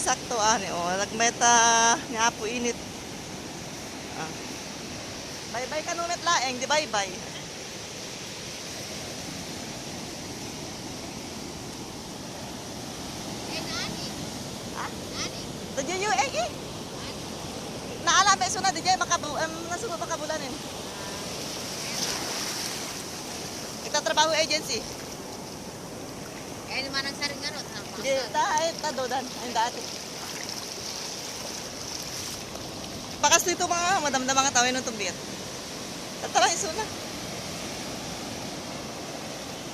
eksakto ani o nagmeta nga po init. Ah. Bye-bye kanumet laeng, di bye-bye. Tadyo yung naalame sunod di nasubo makabulanin. Itatrabaho agency. Kaya naman ang saring ganun. Di dahil tadodan ang dati. Bakas dito mga madamdam mga tawin ng tumbit. Tatara isuna.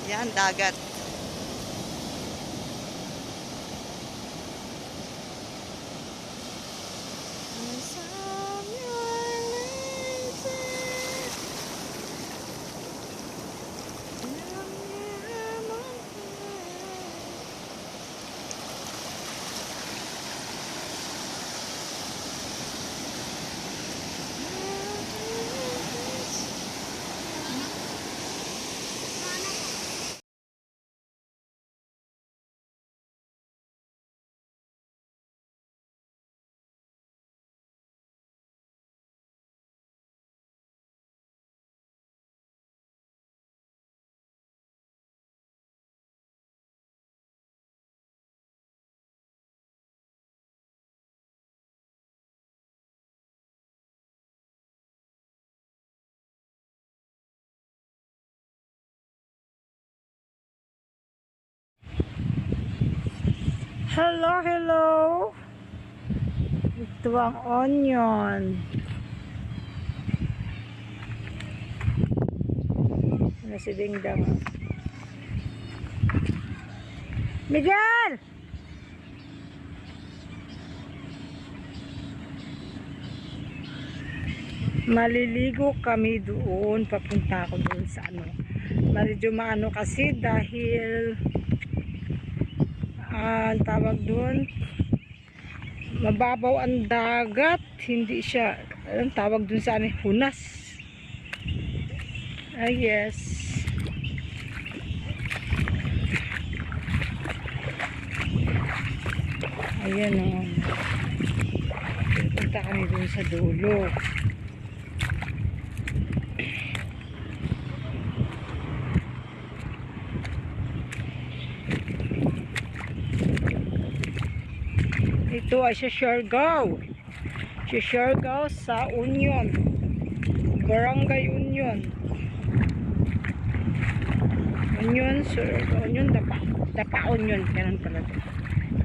Yan dagat. Hello, hello. Ito ang onion. Ano si Dingdang? Miguel! Maliligo kami doon. Papunta ako doon sa ano. Medyo maano kasi dahil ang tawag doon, mababaw ang dagat, hindi siya, ang tawag doon sa ano, hunas. Yes. Ayan o. Punta kami doon sa dulo. Ito ay Siargao. Siargao sa Union. Barangay Union. Union, Union, Dapa Union. Ganun pala.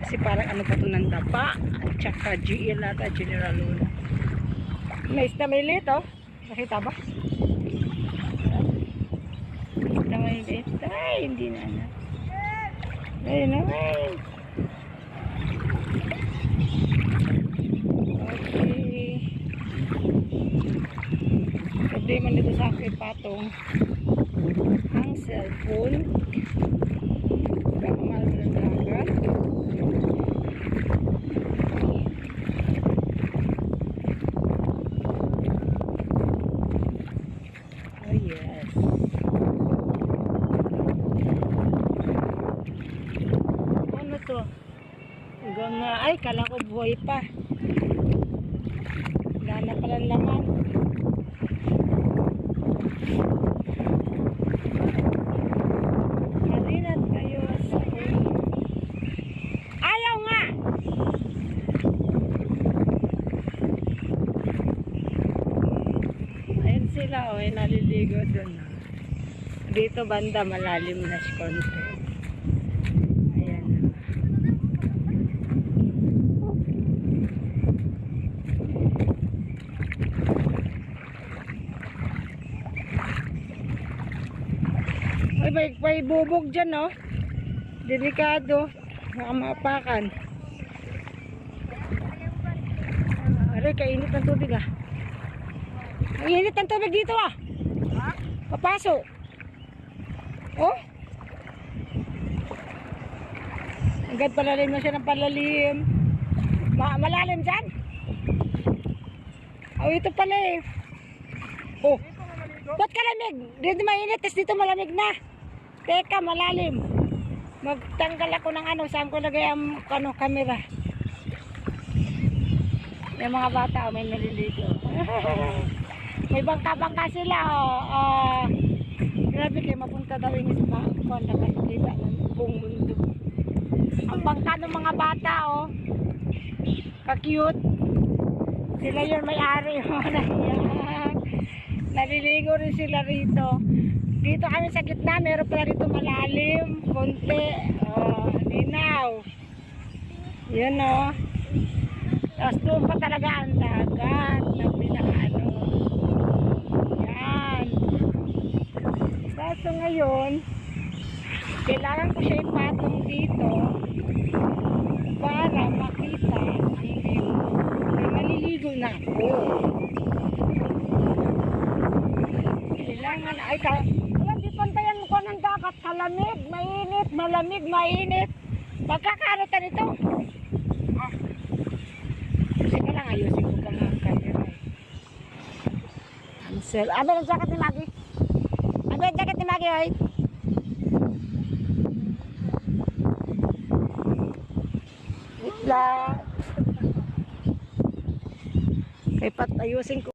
Kasi parang ano pa ito ng Dapa at saka GL ata, General Luna. May isda maliit oh. Nakita ba? Isda maliit. Ay, hindi na na. Ayun na. Okay. Problema nito sa akin patong ang cellphone. Baka mahal ng dagat. Oh yes. Ano to? Hanggang ay kala ko buhay pa. Gana pala laman. Malinat kayo sa ayaw nga! Ayun sila o, naliligo dun. Dito banda malalim na si konti. Ayan. May bubog dyan, no? Delikado. Baka maapakan. Aray, kainit ng tubig, ah. Ang init ng tubig dito, ah. Papasok. Oh. Agad palalim na siya ng palalim. Malalim dyan. Oh, ito pala eh. Oh. Ba't kalamig? Dito mainit, tapos dito malamig na. Teka, malalim. Magtanggal ako ng ano, saan ko lagay ang ano, camera. May mga bata, may naliligo. May bangka-bangka sila, oh. Grabe kayo, mapunta daw yung isa kung nakakita ng buong mundo. Ang bangka ng mga bata, oh. Ka-cute. Sila yun may-ari, oh. Ayan. Naliligo rin sila rito. Dito kami sa gitna, meron pala rito malalim, konti. Oh, linaw. Yun, oh. Tapos doon pa talaga ang dagat na pinakaano. Yan. Kaso ngayon, kailangan ko siya ipatong dito para makita ang view. Ay, maliligo na ako. Kailangan, ay, wala, di pantayan ko ng dagat. Kalamig, mainit, malamig, mainit. Magkakarotan ito. Sige lang, ayusin ko pa nga ang camera. Ansel. Ano yung jacket ni Maggie? Ano yung jacket ni Maggie, oy? Wait lang. Kaya pat ayusin ko.